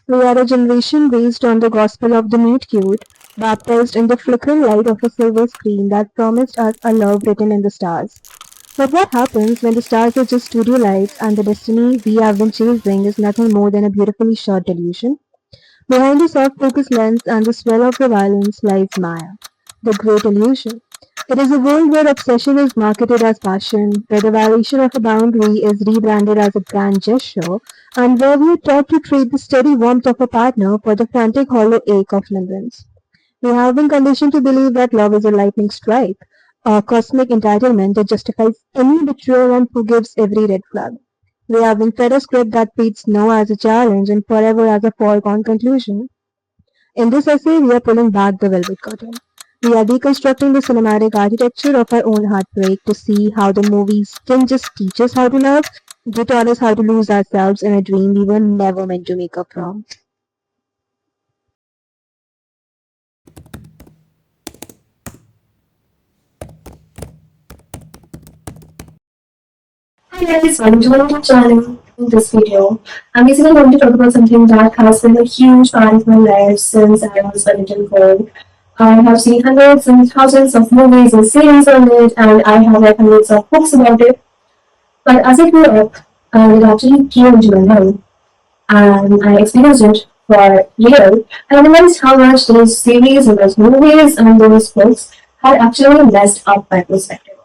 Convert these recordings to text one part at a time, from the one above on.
We are a generation raised on the gospel of the meet cute, baptized in the flickering light of a silver screen that promised us a love written in the stars. But what happens when the stars are just studio lights and the destiny we have been chasing is nothing more than a beautifully shot delusion? Behind the soft focus lens and the swell of the violence lies Maya, the great illusion. It is a world where obsession is marketed as passion, where the violation of a boundary is rebranded as a grand gesture, and where we are taught to trade the steady warmth of a partner for the frantic hollow ache of limerence. We have been conditioned to believe that love is a lightning strike, a cosmic entitlement that justifies any betrayal and forgives every red flag. We have been fed a script that treats no as a challenge and forever as a foregone conclusion. In this essay, we are pulling back the velvet curtain. We are deconstructing the cinematic architecture of our own heartbreak to see how the movies can just teach us how to love, they taught us how to lose ourselves in a dream we were never meant to make up from. Hi guys, welcome to my YouTube channel. In this video, I'm basically going to talk about something that has been a huge part of my life since I was a little girl. I have seen hundreds and thousands of movies and series on it, and I have read hundreds of books about it. But as I grew up, it actually came into my life, and I experienced it for real. I realized how much those series and those movies and those books had actually messed up my perspective.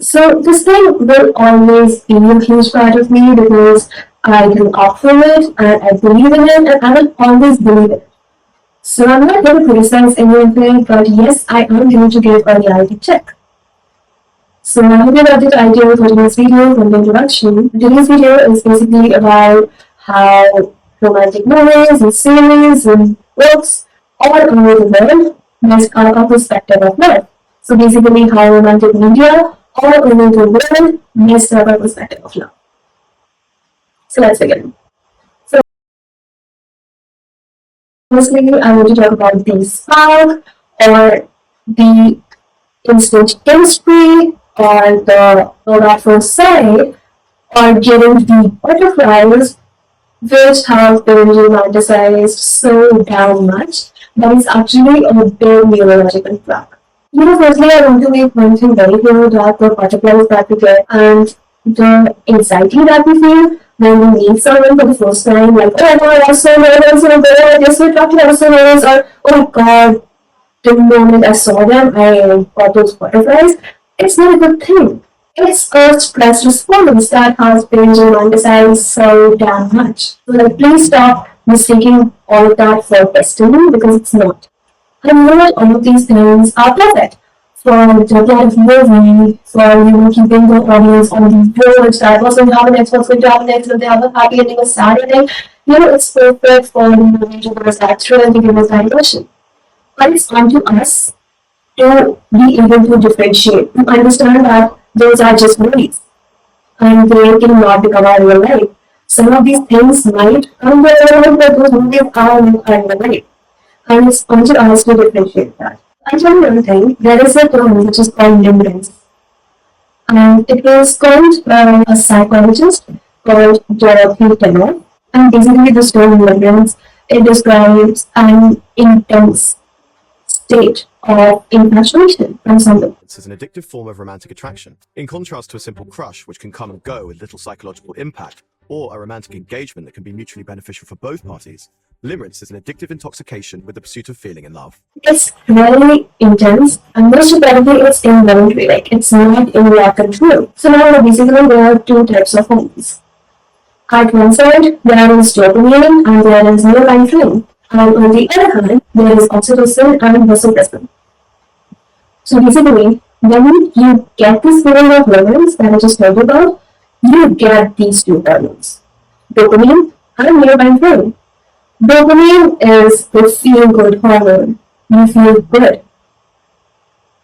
So this thing will always be a huge part of me because I grew up with it and I believe in it and I will always believe it. So I'm not going to criticize any of it, but yes, I am going to give a reality check. So I hope you got the idea for today's video from the introduction. Today's video is basically about how romantic movies and series and books all over the world mess our perspective of love. So basically how romantic media all over the world messed up our perspective of love. So let's begin. So firstly, I want to talk about the spark or the instant chemistry or the love at first sight or getting the butterflies which have been romanticized so damn much that is actually a big neurological crack. Firstly, I want to make one thing very clear that the butterflies that we get and the anxiety that we feel when we meet someone for the first time, like, oh my god, I'm so nervous, oh my god, yes, we're talking, I'm so nervous, or oh my god, the moment I saw them, I got those butterflies. It's not a good thing. It's a stress response that has been romanticized so damn much. So, like, please stop mistaking all of that for destiny because it's not. I know that all of these things are perfect for the plot of movie, for keeping the audience on the board that what's going to happen next, what's going to happen next, if they have a happy ending, a sad ending. It's perfect for the movie to give us that thrill and to give us that emotion. But it's on to us to be able to differentiate, to understand that those are just movies and they cannot become our real life. Some of these things might come to our life, but those movies are not our real life. And it's on to us to differentiate that. And one other thing, there is a term which is called limerence. And it was coined by a psychologist called Dorothy Tennov. And basically, this term limerence, it describes an intense state of infatuation from someone. It's an addictive form of romantic attraction, in contrast to a simple crush which can come and go with little psychological impact, or a romantic engagement that can be mutually beneficial for both parties. Limerence is an addictive intoxication with the pursuit of feeling in love. It's very intense, and most importantly, it's involuntary, like it's not in your control. So now basically there are two types of hormones. At one side, there is dopamine and there is norepinephrine. And on the other hand, there is oxytocin and vasopressin. So basically, when you get this feeling of limerence that I just told you about, you get these two hormones, dopamine and norepinephrine. Dopamine is the feel-good hormone. You feel good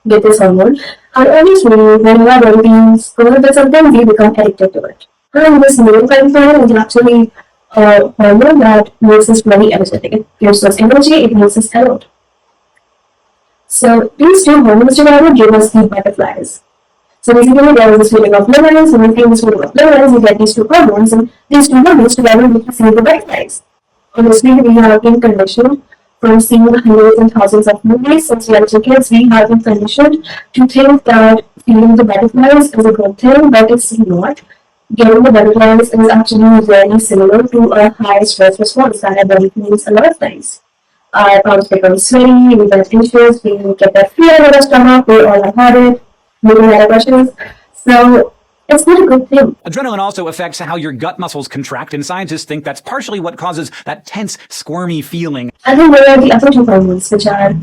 with this hormone. And obviously, when you are being good with something, we become addicted to it. And this norepinephrine is actually a hormone that makes us very energetic. It gives us energy, it makes us alert. So these two hormones together give us the butterflies. So basically, there is this feeling of limerence, and when you feel this feeling of limerence, you get these two hormones, and these two hormones together make you see the butterflies. Honestly, we have been conditioned from seeing hundreds and thousands of movies since we are kids. We have been conditioned to think that feeling the butterflies is a good thing, but it's not. Getting the butterflies is actually very similar to a high stress response that our body feels a lot of times. Our palms become sweaty, we get anxious, we get that fear in our stomach, we all have had it, moving our questions. So it's not a good thing. Adrenaline also affects how your gut muscles contract, and scientists think that's partially what causes that tense, squirmy feeling. And then there are the other two hormones, which are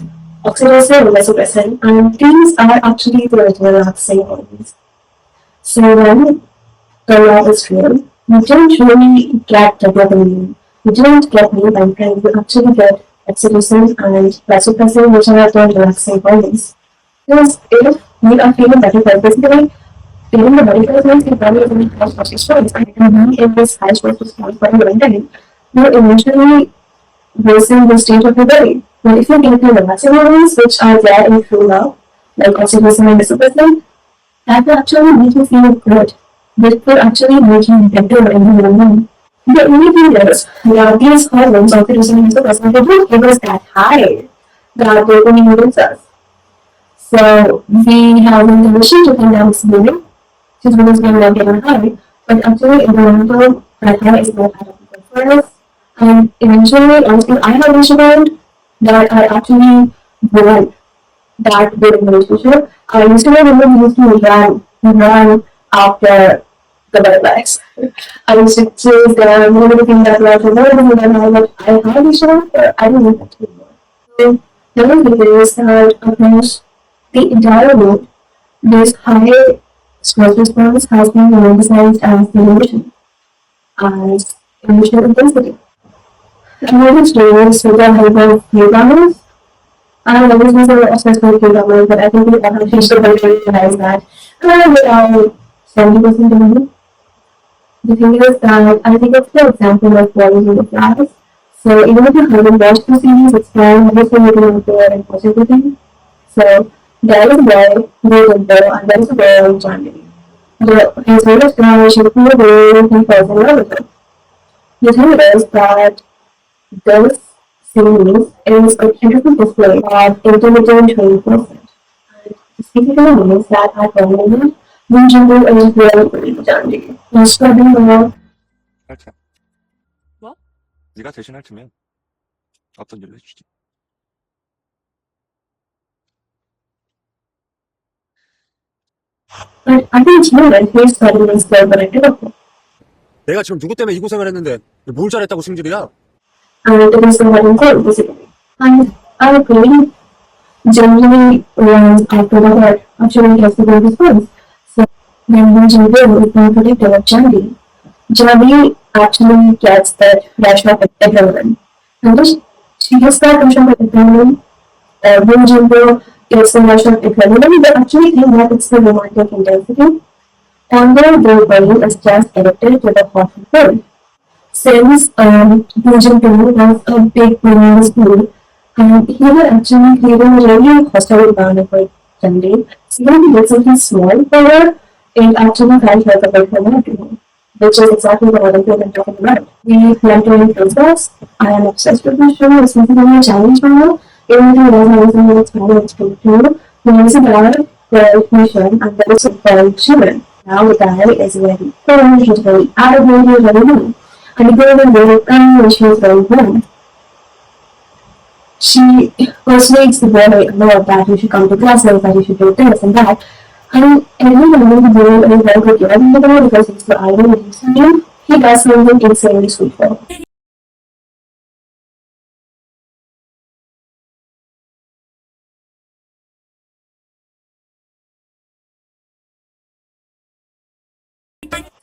oxytocin and vasopressin, and these are actually the relaxing hormones. So when the love is real, you don't really get the dopamine, you don't get norepinephrine, you actually get oxytocin and vasopressin, which are the relaxing hormones. Because if you are feeling better, basically, feeling the butterflies means your body is in high stress response, and it can be in this high stress response for a long time. You're emotionally worsen the state of your body. But if you get the relaxing hormones, which are there in true love, like oxytocin and vasopressin, that will actually make you feel good. That will actually make you better in the long run. The only thing is that these hormones, oxytocin and vasopressin, they don't give us that high that dopamine gives us. So we have been conditioned to think that it's boring, just because we are not getting high, but actually in the long term, that high is not adequate for us. And eventually, honestly, I have reached a point that I actually want that good in the relationship. I used to be women who used to run after the butterflies. I used to chase them, think that was a very good and all, but I have reached a point where I don't need that anymore. So, the other thing is that across the entire world, this high stress response has been romanticized as delusion, as emotional intensity. I'm going to stories with the help of newcomers. I don't know, this was a stressful newcomers, but I think we all have to realize that without 70% delusion. The thing is that I think it's the example of what is in the class. So even if you haven't watched the series, it's fine. Obviously, you can out there and watch everything. So there is a boy, Pompeo, and there is a girl, Zhang Jingyi. His favorite guy, she looked at the way he falls in love with her. The thing is that this series is a beautiful display of intermittent reinforcement. And this basically means that at one moment, Moon Jin-woo is really pretty to Zhang Jingyi. He's scrubbing her. 할 테야. 뭐? 네가 대신할 테면 어떤 일을 해주지? But I think it's moment he's studying this girl, but I don't know. 내가 지금 누구 때문에 이 고생을 했는데 뭘 잘했다고 승질이야? And it is the wedding code, basically. And I agree, genuinely runs after the heart, actually gets the good response. So when Moon Jin-woo is being protective of Jani actually gets that rush of adrenaline. And she gets that rush of adrenaline, Moon Jin-woo gets the rush of adrenaline, they actually think that it's the romantic intensity. Although their brain is just addicted to the hot and cold. Since Moon Jin-woo was a big boy in school, and he was actually creating a really hostile environment for Jani. So when he did something small for her, it actually felt like a big moment to him, which is exactly what I'm talking about. We mentoring process. I am obsessed with this show. It's basically a challenge for her. Even if he doesn't know it's more extreme too. There is a guy called Chen, and there is a called Chen. Now the guy is very cool, he's very arrogant, he's very mean. And the girl is very kind and she is very warm. She persuades the boy a lot that you should come to classes, that you should do this and that. And every moment the boy is very good at the boy because he's the idol of him. He does something insanely sweet for her.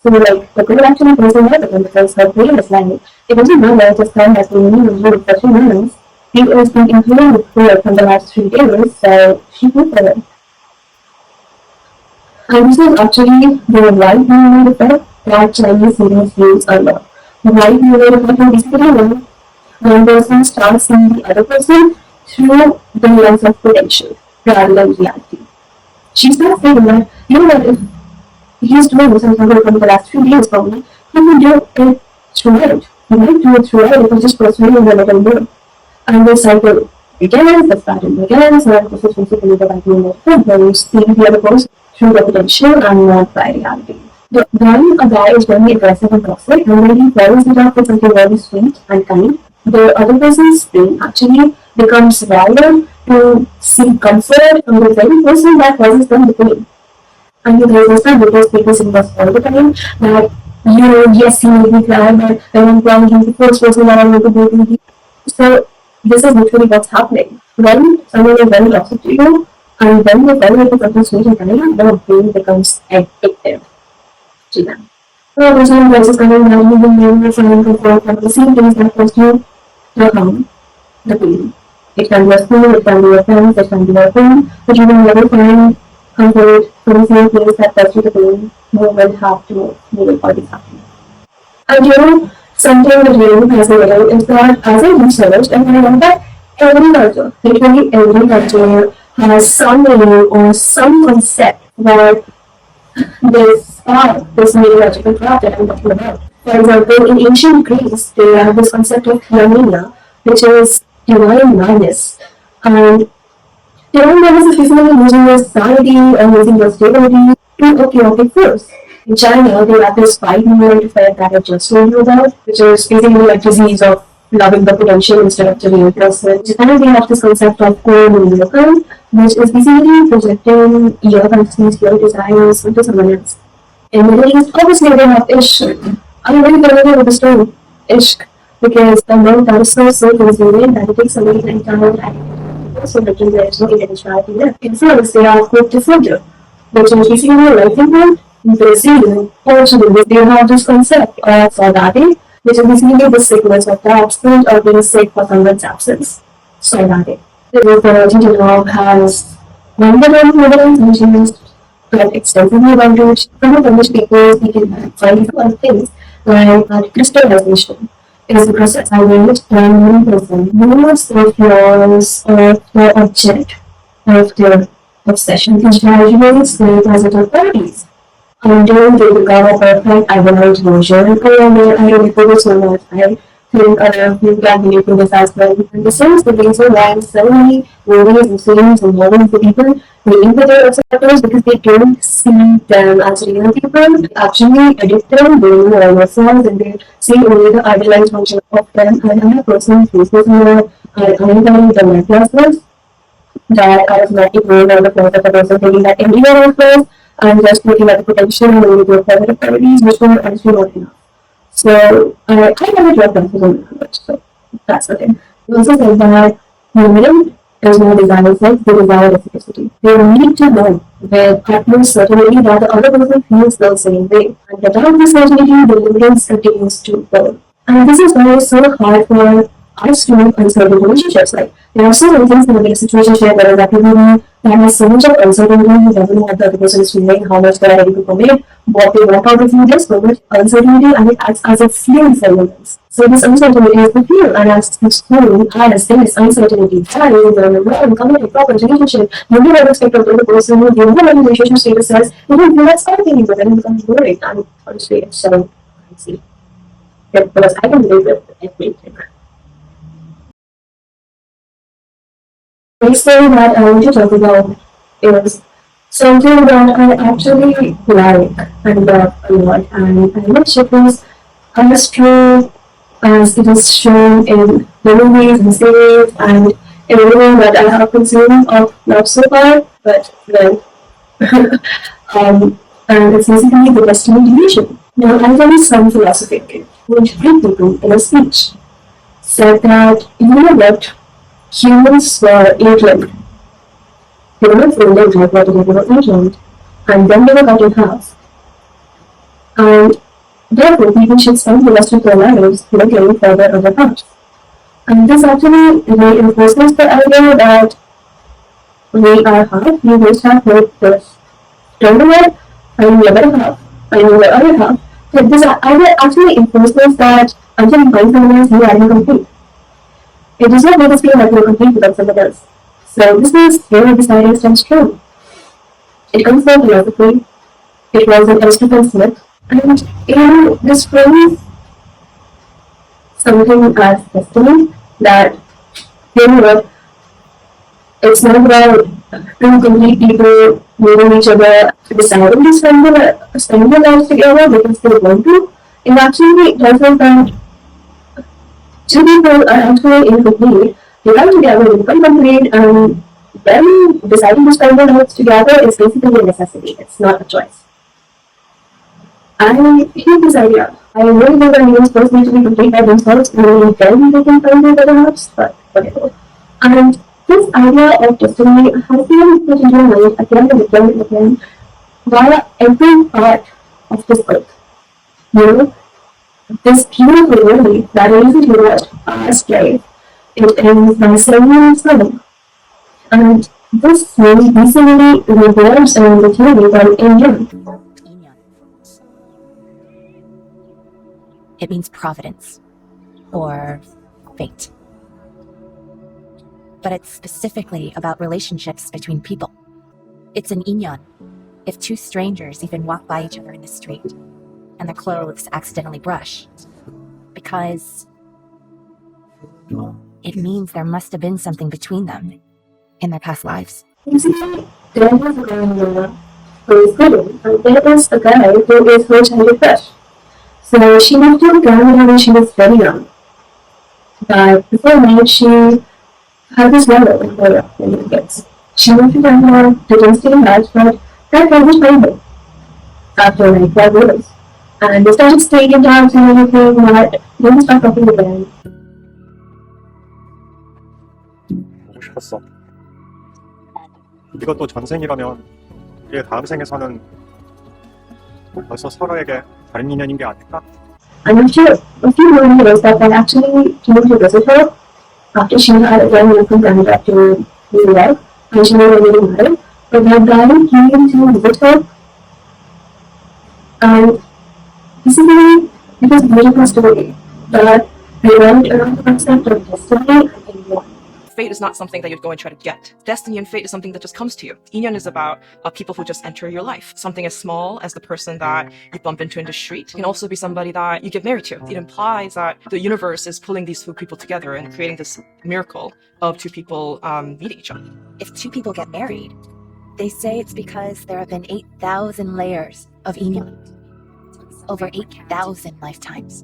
So like the girl actually falls in love with him because her brain is like, it doesn't matter if this guy has been meaning you for 2 minutes. He has been including with her from the last 3 days, so she went for it. And this is actually the white meaning effect that Chinese series use a lot. The white meaning effect is basically when one person starts seeing the other person through the lens of potential rather than reality. She starts saying that you know that if he's doing something from the last 3 days probably, he will do it throughout. He might do it throughout if he's just pursuing a little more. And the cycle begins, the pattern begins, and this is basically the idea of where you see the other person through repetition and not by reality. When a guy is very aggressive and toxic, and when he follows it up with something very sweet and kind, the other person's brain actually becomes wired to seek comfort from the very person that causes them the pain. And there was not because people saying this all the time that yes, he made me cry, but when I'm crying, he's the first person that I want to go to. So this is literally what's happening. When someone is very toxic to you, and when they fall into something sweet and kind, their brain becomes addictive to them. So there's no crisis coming down, you've been never finding comfort from the same things that cause you to harm the pain. It can be a school, it can be your friends, it can be your home, but you will never find comfort from the same place that caused you the pain. You will have to make it always happen. And something that really fascinating is that as I researched, and I learned that every culture, literally every culture, has some meaning or some concept where this neurological craft that I'm talking about. For example, in ancient Greece, they have this concept of phenomena, which is divine madness. And divine madness is basically losing your sanity and losing your stability to a chaotic force. In China, they have this 5-year effect that I just told you about, which is basically a disease of loving the potential instead of the real person. And they have this concept of neurological, which is basically projecting your fantasies, your desires onto someone else. In the Middle East, obviously they have ishq. I'm very familiar with the term ishq because the word that is so consuming that it takes away the entire identity. So that there is no individuality left. In France, they have quote disorder, which is basically a livelihood. In Brazil, Portugal, they have this concept of saudade, which is basically the sickness of the absent or being sick for someone's absence. Saudade. Dorothy Tennov has one of the evidence and she used quite extensively about it. Some of the English papers we can find other things like crystallization is the process by which one person moves or flaws or the object of their obsession which graduates their positive qualities. Until they become a perfect idealized version. I refer this one that I think you can relate to this as well. And this is the reason why suddenly movies and series and novels the people relate to their obsessors because they don't see them as real people. They actually edit them, they know all themselves and they see only the idealized version of them. And I'm a person who faces more I'm telling the necklaces that I was not ignoring all the flaws of the person thinking that everyone else I'm just looking at the potential and only go for the priorities, which were actually not enough. So I never dropped them for much. So that's the thing. He also said that human does not desire sex, they desire reciprocity. They need to know with utmost certainty that the other person feels the same way. And without this certainty, the limerence continues to burn. And this is why it's so hard for us to make uncertain relationships. Like there are so many things in a situationship where that people that has so much of uncertainty, you never know what the other person is feeling, how much they are ready to commit, what they want out of you. There's so much uncertainty and it acts as a fuel for moments. So this uncertainty is the fuel and as this fuel, as this uncertainty dies in the committed proper relationship, you do not expect of the other person, you know what the relationship status says, you don't feel like something, but then it becomes boring and honestly it's so crazy. Because I can live with everything. Next thing that I want to talk about is something that I actually like and love a lot, and I wish it was as true as it is shown in the movies and series and everything that I have consumed of love so far, but well, and it's basically the destiny delusion. Now, I read some philosophy which people in a speech said that you know what humans were alien. Humans were lived like what they were alien, and then they were cut in half. And therefore, people should spend the rest of their lives looking for their other halves. And this actually reinforces the idea that we are half, we must have both this terminal and the other half, and the other half. So this idea actually enforces that until you find someone else, you are incomplete. It does not make us feel like we're complete without someone else. So this is where this idea stems from. It comes from philosophy. It was an Aristotle Smith. And this phrase something as destiny that what it's not about two complete people meeting each other, deciding to spend their lives together because they want to. It actually doesn't that two people are actually incomplete. They come together, they become complete, and them deciding to spend their lives together is basically a necessity. It's not a choice. I hate this idea. I really think that humans first need to be complete by themselves, and only then they can find their better halves, but whatever. And this idea of destiny has been put into my mind again and again and again via every part of this book. You know, this beautiful movie that I recently watched, Past Life, it is by Céline Song. And this movie basically revolves around the theory called in-yeon. It means providence or fate. But it's specifically about relationships between people. It's an in-yeon. If two strangers even walk by each other in the street and their clothes accidentally brush, because it means there must have been something between them in their past lives. Basically, there was a girl who is hidden, and there is a guy who is her childhood crush. So she moved to Canada when she was very young. But before that, she had this one in her when she was kids. She moved to Canada, didn't stay in touch, but that guy was fine after like 5 years. And they started staying in touch and everything, but then stopped talking again. 보고 싶었어. 이것도 전생이라면 우리의 다음 생에서는 벌써 서로에게 다른 인연인 게 아닐까? I'm not sure. A few more years that I actually came to visit her after she had run from Canada to New York, and she was already married. But that guy came to visit her, and basically it was a beautiful story that revolved around the concept of destiny and in-yeon. Fate is not something that you'd go and try to get. Destiny and fate is something that just comes to you. In-yeon is about people who just enter your life. Something as small as the person that you bump into in the street can also be somebody that you get married to. It implies that the universe is pulling these two people together and creating this miracle of two people meeting each other. If two people get married, they say it's because there have been 8,000 layers of in-yeon over 8,000 lifetimes.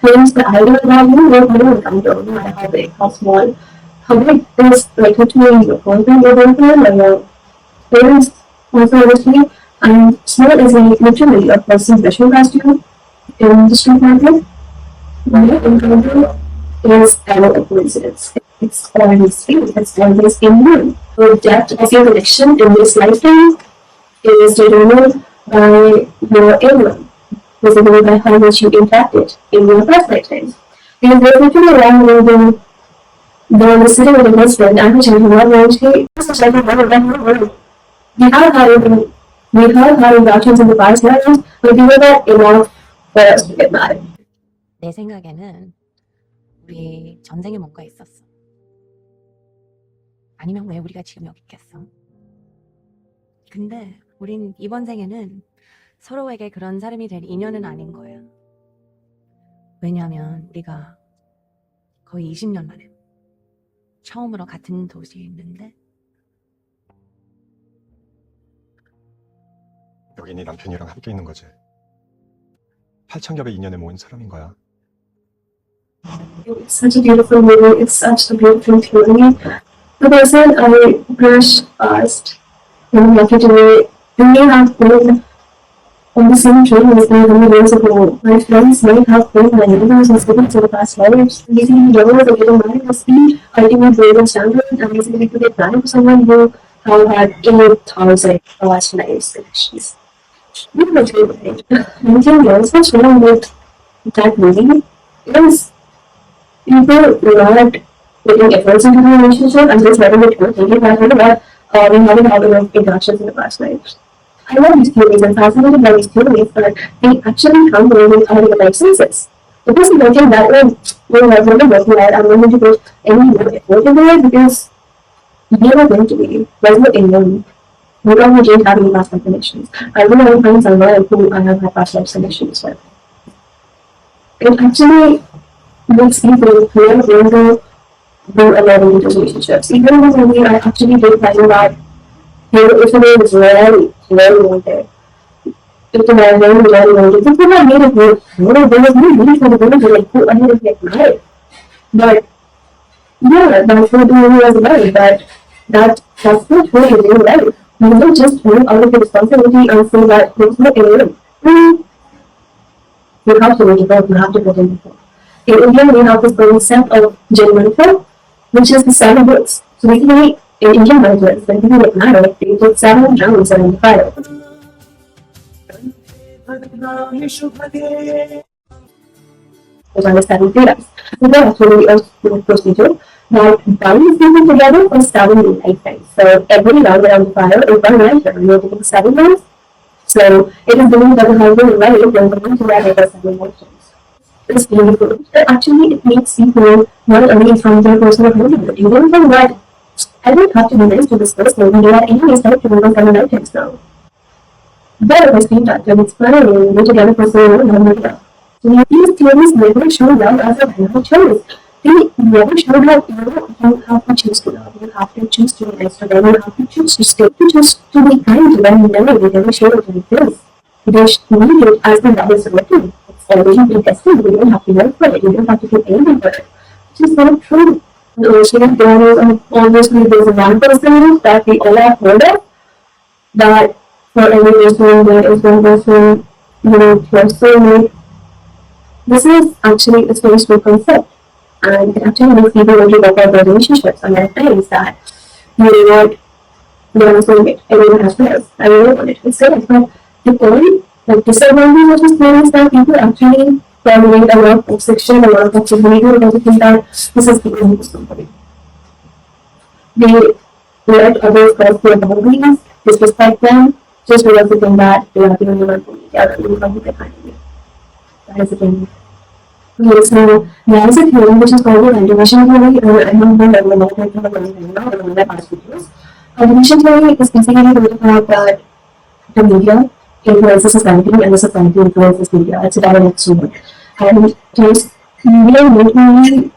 Hence the idea that you will encounter, no matter how big, how small, how big is like literally your boyfriend, your girlfriend, or your parents, also obviously, and small is literally a person's special costume in the street market. Your encounter is ever a coincidence. It's always fate, it's always in-yeon. The depth of your connection in this lifetime is determined by your in-yeon. Basically by how much you impacted in your past lifetimes. Because there's literally a line where the sitting with a husband, I'm actually not going to we have had interactions in the past lives, but we were not enough for us to get married. 내 생각에는 우리 전생에 뭔가 있었어. 아니면 왜 우리가 지금 여기 있겠어? 근데 우린 이번 생에는 서로에게 그런 사람이 될 인연은 아닌 거야. 왜냐하면 우리가 거의 20년 만에 처음으로 같은 도시에 있는데 여기 네 남편이랑 함께 있는 거지. 8,000겹의 인연에 모인 사람인 거야. It's such a beautiful movie, it's such a beautiful theory. The person I brushed past in lucky today, we have been on the same train as me many years ago. My friends may have been my neighbors and students in the past lives. Basically, never was a getting married was the ultimate golden standard, and basically to get married to someone who have had 8,000 past lives connections. What was your point? Anything else? What's wrong with that movie? Because people not putting efforts into the relationship and just letting it go, thinking that we haven't had enough interactions in the past lives. I love these theories and fascinated by these theories, but they actually come with our real life senses. The person thinking that we're not going to work out, I'm not going to put any more effort into it because you're not going to be. There's no in-yeon. We probably didn't have any past life connections. I do have friends online who I have had past life connections with. It actually makes people who are going to do a lot of these relationships. Even in this movie, I actually did find that if a man is very wanted, if the man really wanted, this would have made it work. There was no need for the woman to like go ahead and get married. But yeah, that's what the movie was about. But that's not really real life. You don't just move out of the responsibility and say that there's no alien. You have to make it work, you have to put in the work. In India, we have this concept of Gerbner, which is the 7 books. So basically, in Indian marriages, when people get married, they put 7 rounds around the fire. Which are the 7 pillars. So there actually a procedure that binds people together for 7 lifetimes. So every round around the fire is 1 lifetime. You have to take 7 rounds. So it is believed that the husband and wife will come together for 7 lifetimes. It's beautiful. Actually, it makes people not only from their personal commitment. You don't know what I don't have to be nice to this person when they are anyways helped to over 7 lifetimes now. But at the same time, when it's finally we're together for so long, so these theories never show love as a random choice. They never show that you have to choose to love, you have to choose to be nice to them, you have to choose to stay, to choose to be kind to them. They never show it in this. They need it as the love is written. It's already been tested. You don't have to work for it. You don't have to do anything for it. Which is not true. And there is obviously there's one person that we all have heard of that for every person there is one person, your soulmate. This is actually a very small concept, and it actually makes people want to work out their relationships and their friends that you know what, they're a soulmate. Everyone has theirs. I don't know what it is. But the only disadvantage of this thing is that people actually tolerate a lot of toxicity, a lot of toxic behavior because they think that this is the only somebody. They let others cross their boundaries, disrespect them, just because they think that they are the only one for me. They are the only one who can handle me. That is the thing. Okay, so there is a theory which is called the intermission theory. I have been learning about it for a long time now, in my past videos. Intermission theory is basically the fact that the media influences society and the society influences media. It's a direct sword. And there's media not only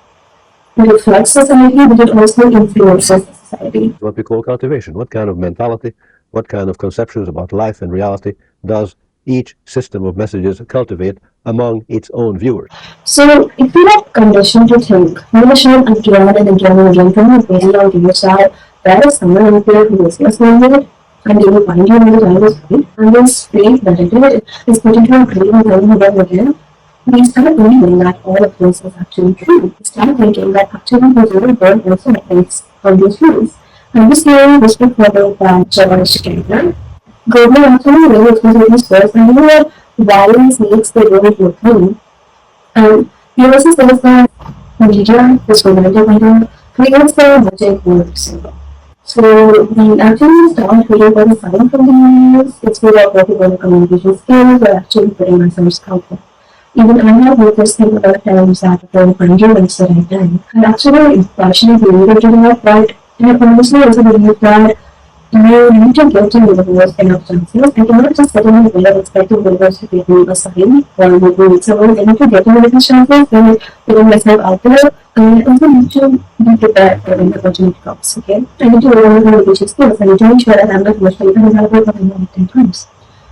reflects society, but it also influences society. What we call cultivation. What kind of mentality, what kind of conceptions about life and reality does each system of messages cultivate among its own viewers? So, if we are conditioned to think, conditioned again and again and again from a very young age that there is someone out there who is your soulmate, and they will find you when the time is right, and this faith that it is put into our brain again and again, we start believing that all of this is actually true. We start thinking that actually the real world also operates on these rules. And this theory was put forward by Gerbner. Gerbner actually really explains this first, and that violence makes the world look clean. And he also says that media, this romantic media, creates the magic word symbol. So we actually start reading what we find from the news. It's really about what we call communication skills. We're actually putting ourselves out there. Even I have noticed things about times that don't find you when it's the right time. And actually, passionately believe in that, but I honestly also believe that you need to get to know the universe enough chances. I cannot just sit in the way of expecting the universe to give me a sign or maybe meet someone. I need to get to know these chances and putting myself out there. And I also need to be prepared for when the opportunity comes, okay? I need to learn how to teach skills. I need to make sure that I'm not emotionally available for more than 10 times.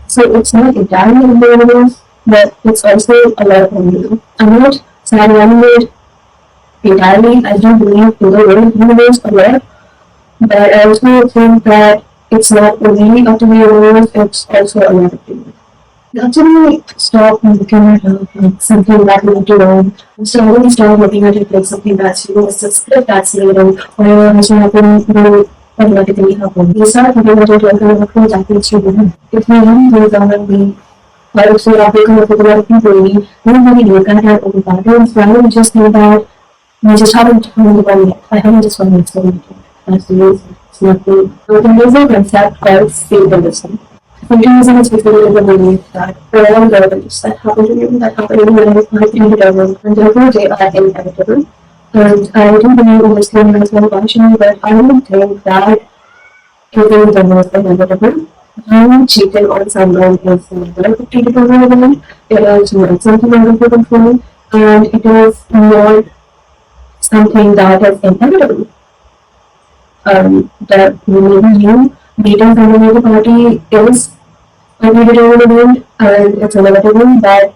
So it's not entirely in the universe, but it's also a lot of me. I'm not saying entirely. I do believe in the universe a lot, but I also think that it's not only up to the universe, it's also a lot of you. Actually, stop looking at it like something that we need to learn. So start looking at it like something that's it's a script that's made and whatever has to happen will automatically happen. We start looking at it like a cool jacket to do. If we don't do that, we also are picking up with a lot of people. We don't really look at our own patterns. Why don't we just know that we just haven't found the one yet? I haven't just found it, so that's the reason. It's not good. So there's a concept called fatalism. Fatalism is basically the belief that all the events that happen to you, that happen in your life, are predetermined, and therefore they are inevitable. And I do believe in this theory as well, partially, but I don't think that Even the most inevitable. You cheating on someone is never completely irrelevant. It is not something out of your control, and it is not something that is inevitable. That maybe you meeting someone at a party is a really irrelevant, and it's inevitable that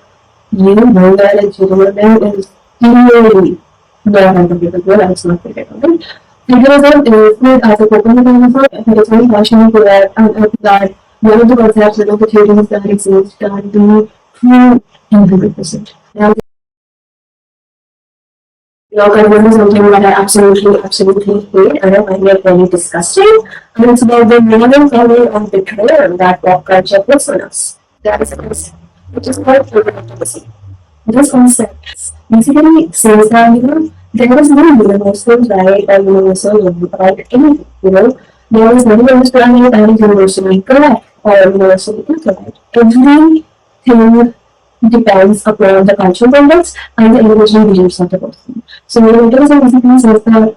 you know that it's irrelevant is clearly not unforgivable, and it's not forgivable. Fatalism is not as a coping mechanism, but it's very passionate for that, and I think that one of the concepts, one of the theories that exist can be true 100%. Now, this is something that I absolutely hate, and I find it very disgusting. And it's about the modern level of betrayal that pop culture puts on us. That is a concept which is called relativism. This concept basically says that, there is no universal right or universal wrong about anything, There is nothing on this planet that is universally correct or universally incorrect. Everything depends upon the cultural context and the individual beliefs of the person. So relativism basically says that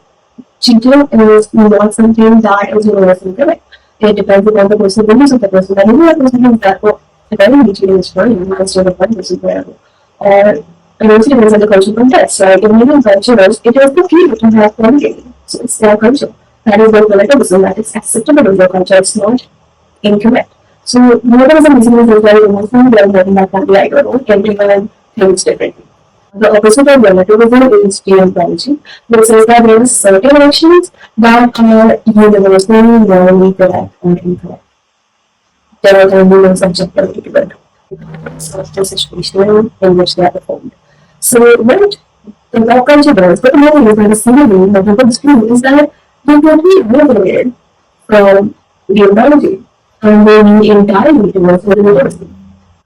cheating is not something that is universally correct. It depends upon the personal beliefs of the person. That maybe that person thinks that, well, if everybody cheating is fine, I'm still a fun person forever. Or it also depends on the cultural context, right? In many cultures, it is okay to have fornicating. So it's their culture. That is what relativism, that is acceptable in their culture. It's not incorrect. So relativism basically says that emotional well-being that can be right or wrong. Everyone thinks differently. The opposite of relativism is geontology, which says that there are certain actions that are universally morally correct or incorrect. There are only no subjectivity to it. Of the situation in which they are performed. So what the pop culture does, but the main reason is similarly that people do is that they can be liberated from geontology and they need entirely towards relativism.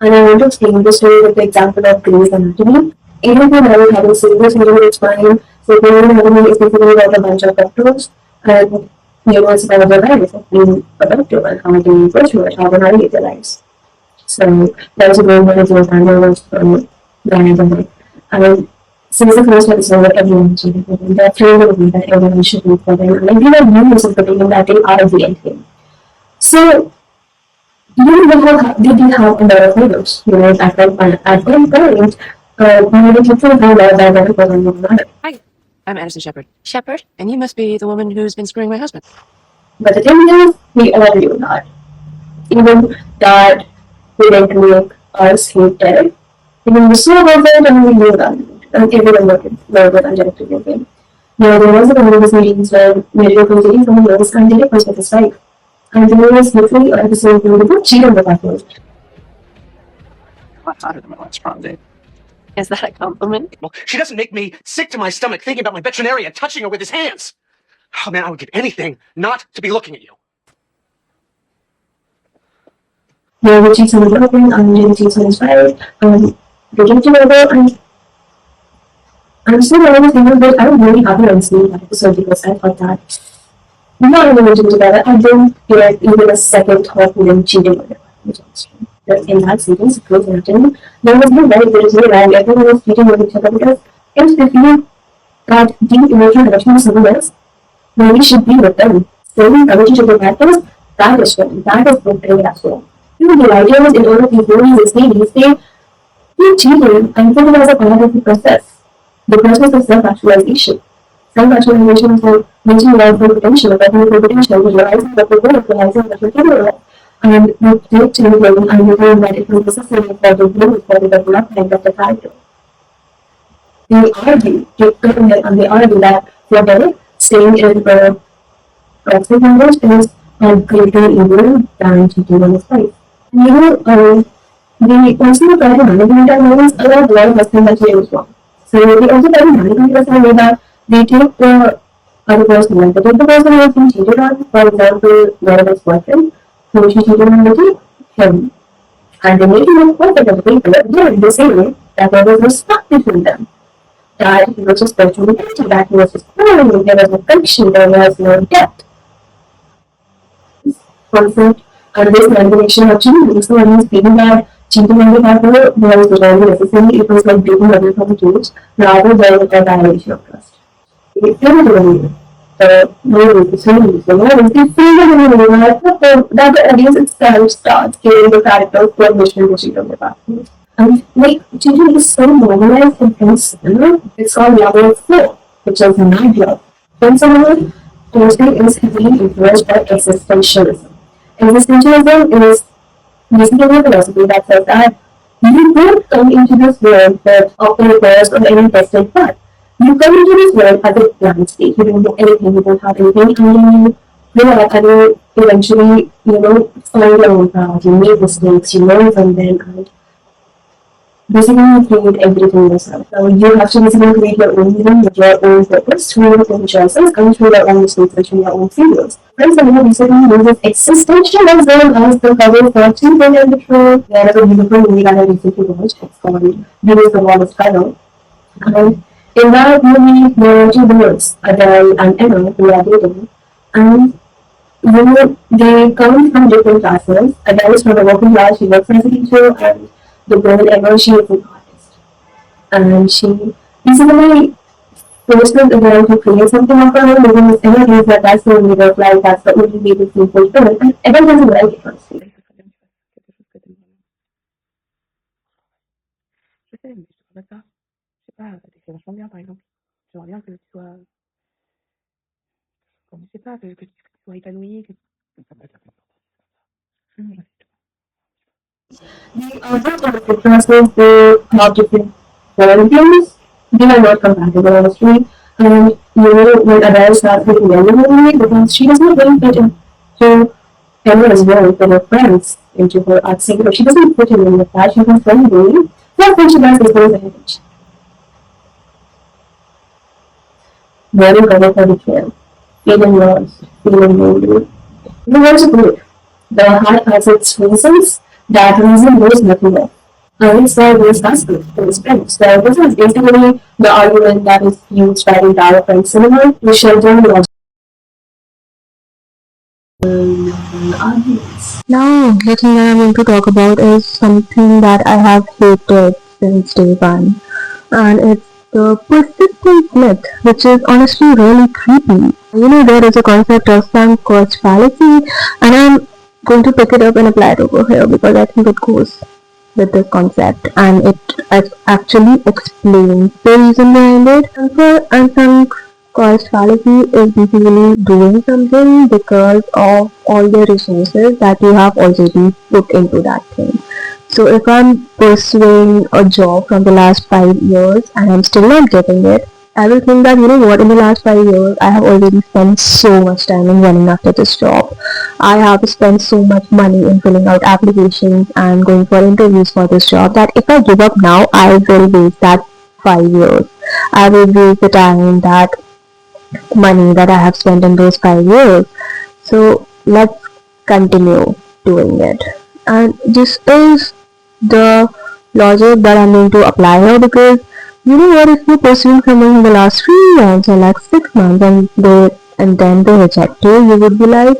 And I want to explain this story with the example of Grey's Anatomy. Even if you're having serious injury, it's fine. So Grey's Anatomy is basically about a bunch of doctors and it's about their lives of being a doctor and how they go through it, how they navigate their lives. So that was a great one of those handles from Diana. And since the first episode, everyone should be putting the three of me that everyone should be putting. And I feel like news is putting in that they are the end thing. So they did have a lot of videos, at one point, we did something about that was on the matter. Hi, I'm Addison Shepherd. Shepherd? And you must be the woman who's been screwing my husband. But the thing is, we all knew that. Even that didn't make us hate Derek. Even we saw about it and we knew that. And everyone know that Angelic video game. Now, there was a one of those meetings where Mary was dating someone else and Derek was with his wife. And there was literally an episode where they both cheated on the partner. I'm hotter than my last prom date. Is that a compliment? Well, she doesn't make me sick to my stomach thinking about my veterinarian touching her with his hands. Oh man, I would give anything not to be looking at you. Yeah, we cheats on the girlfriend, and Jimmy cheats on his wife, they get together, and I'm still not thinking, but I'm really happy on seeing that episode because I thought that not only when together, I didn't get even a second thought with them cheating on their partner. In that series, Grey's Anatomy, there was no right, there was no right, everyone was cheating on each other because if they feel that deep emotional connection with someone else, then we should be with them. Staying committed to the partners, that is wrong, that is portrayed as wrong. The idea was in all of these movies they keep cheating and put it as a part of the process. The process of self-actualization. Self-actualization is like reaching out for potential, but for potential, realizing that we're good, realizing that we're capable of. And we take to learning and we learn that it was necessary for the growth, for the development of the character. They argue, and they argue that for them, staying in the toxic marriage is a greater evil than cheating on his wife. They also try to manipulate our minds a lot of husbands that way as well. So they also try to manipulate us in a way that they take the other person, like they take the person who has been cheated on, for example, one of his boyfriend, who she cheated on with him. And they make him look perfect as a people. Again, they say that there was no spark between them. That he was just virtually empty, that he was just boring, there was no connection, there was no depth. Conflict. And this manipulation actually makes the audience feeling that cheating on the partner was very necessary. It was like breaking away from the cage rather than a violation of trust. It the movies, the series, the movies, they feel the movie that the audience itself starts giving the characters permission to cheat on their partners. And like cheating is so normalized in film, it's called love of flow, which is a night love. When someone Thursday is heavily influenced by existentialism. Existentialism is basically a philosophy that says that you don't come into this world with a purpose or any destined path. You come into this world as a blank state. You don't know anything. You don't have anything, and you grow up and you eventually, find your own path. You make mistakes. You learn from them, and basically you create everything yourself. So you have to basically create your own meaning with your own purpose, through your own choices, and through your own mistakes and through your own failures. Friends, I recently uses existentialism as the cover for Two Men and the Truth. There is a beautiful movie that I recently watched. It's called Use the Wall of Color. And in that movie, there are two girls, Adele and Emma, who are dating. And they come from different classes. Adele is from a working class, she works as a teacher, and the girl Emma, she is an artist. And she basically forces Adele to create something of her own, living with Emma thinks that that's the only way of life, that's the only way to feel fulfilled. And Emma doesn't like it, honestly. The other part of the process, they have different volunteers. They are not compatible, honestly. And when Adele starts with Emma, because she does not really fit into Emma as well, with her friends, into her art scene, but she doesn't fit in with that. She's not friendly. Plus, when she does, there's no advantage. Very cover for the trail. Feeling lost, feeling lonely. The words are good. The heart has its reasons. That reason knows nothing of. And it's the worst aspect for his friends. So this is basically the argument that is used by the entire French cinema to shelter the arguments. Now, the thing that I'm going to talk about is something that I have hated since day one. And it's the persistent myth, which is honestly really creepy. There is a concept of sunk cost fallacy, and I'm going to pick it up and apply it over here because I think it goes with this concept and it actually explains the reason behind it. And sunk cost fallacy is basically doing something because of all the resources that you have already put into that thing. So if I'm pursuing a job from the last 5 years and I'm still not getting it, I will think that, in the last 5 years, I have already spent so much time in running after this job. I have spent so much money in filling out applications and going for interviews for this job that if I give up now, I will waste that 5 years. I will waste the time, that money that I have spent in those 5 years. So let's continue doing it. And this is the logic that I'm going to apply here, because if you're pursuing someone in the last 3 months or like 6 months and then they reject you would be like,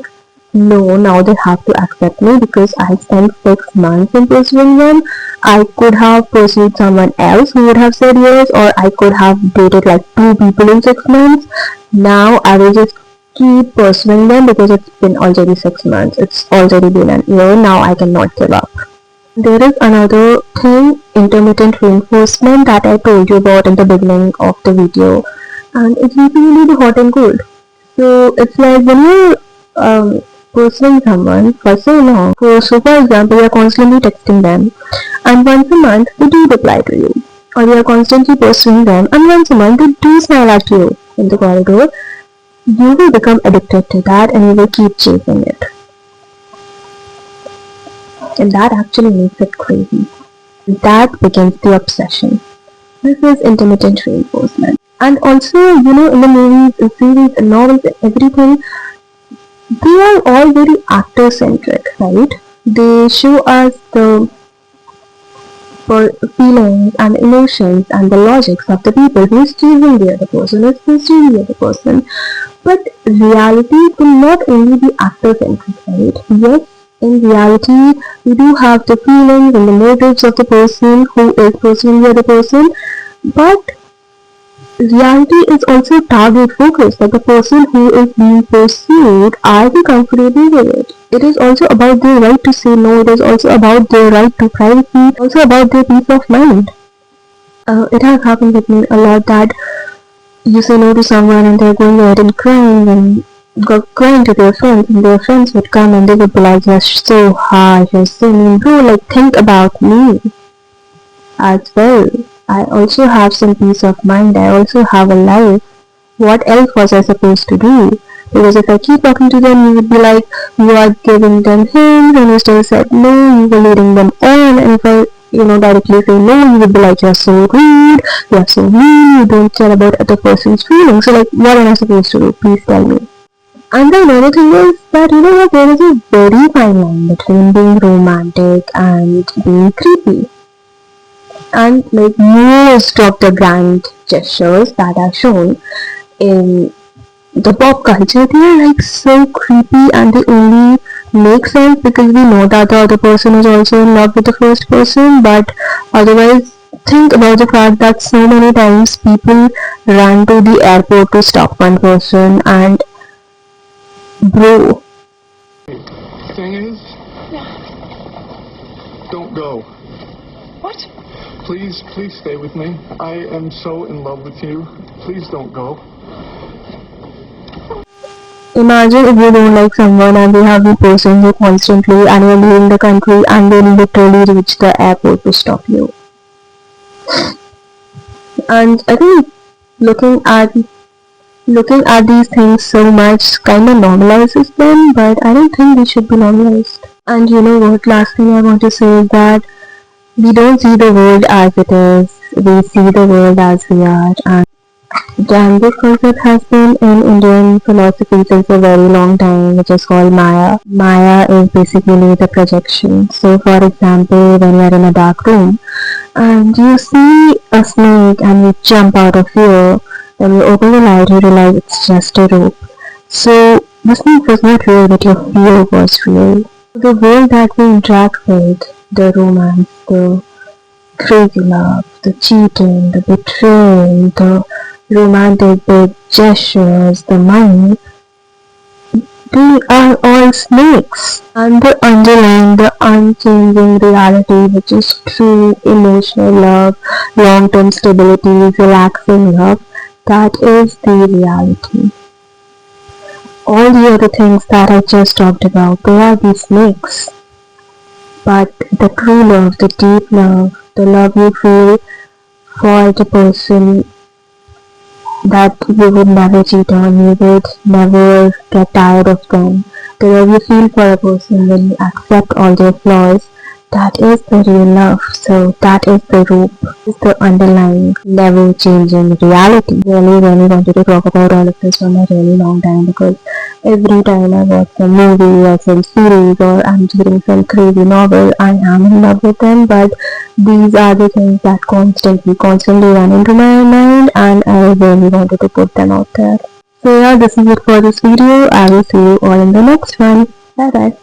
no, now they have to accept me because I spent 6 months in pursuing them. I could have pursued someone else who would have said yes, or I could have dated like 2 people in 6 months. Now I will just keep pursuing them because it's been already 6 months. It's already been an year. Now I cannot give up. There is another thing, intermittent reinforcement, that I told you about in the beginning of the video, and it's basically the hot and cold. So it's like when you're pursuing someone for so long, so for example, you're constantly texting them, and once a month they do reply to you, or you're constantly pursuing them, and once a month they do smile at you in the corridor, you will become addicted to that and you will keep chasing it. And that actually makes it crazy. That begins the obsession. This is intermittent reinforcement. And also, in the movies, in series, in novels, everything, they are all very actor-centric, right? They show us the feelings and emotions and the logics of the people who is choosing the other person, who is pursuing the other person. But reality will not only be actor-centric, right? Yes, in reality, we do have the feelings and the motives of the person who is pursuing the other person, but reality is also target focused, like the person who is being pursued, are they comfortable with it? It is also about their right to say no, it is also about their right to privacy, also about their peace of mind. It has happened with me a lot that you say no to someone and they're going ahead and crying and crying to their friends, and their friends would come and they would be like, you're so harsh, you're so mean. Bro, like, think about me as well. I also have some peace of mind. I also have a life. What else was I supposed to do? Because if I keep talking to them, you would be like, you are giving them hints, and you still said no, you were leading them on. And if I, directly say no, you would be like, you're so rude, you're so mean, you don't care about other person's feelings. So, like, what am I supposed to do? Please tell me. And the another thing is that, there is a very fine line between being romantic and being creepy. And like most of the grand gestures that are shown in the pop culture, they are like so creepy, and they only make sense because we know that the other person is also in love with the first person. But otherwise, think about the fact that so many times people run to the airport to stop one person, and bro. Thing is, don't go. What? Please stay with me. I am so in love with you. Please don't go. Imagine if you don't like someone and they have been pursuing you constantly, and you're leaving the country and they literally reach the airport to stop you. And I think looking at these things so much kind of normalizes them, but I don't think they should be normalized. And you know what, last thing I want to say is that we don't see the world as it is, we see the world as we are. And this concept has been in Indian philosophy since a very long time, which is called Maya. Maya is basically the projection. So for example, when you are in a dark room and you see a snake and you jump out of fear, when you open the light you realize it's just a rope. So the snake was not real, but your fear was real. The world that we interact with, the romance, the crazy love, the cheating, the betrayal, the romantic big gestures, the money, they are all snakes. And the underlying, the unchanging reality, which is true emotional love, long-term stability, relaxing love, that is the reality. All the other things that I just talked about, they are the snakes. But the true love, the deep love, the love you feel for the person that you would never cheat on, you would never get tired of them, the love you feel for a person when you accept all their flaws, that is the real love. So that is the root, is the underlying, never changing reality. Really wanted to talk about all of this for a really long time, because every time I watch a movie or some series or I'm reading some crazy novel, I am in love with them. But these are the things that constantly run into my mind, and I really wanted to put them out there. So yeah, this is it for this video. I will see you all in the next one. Bye bye.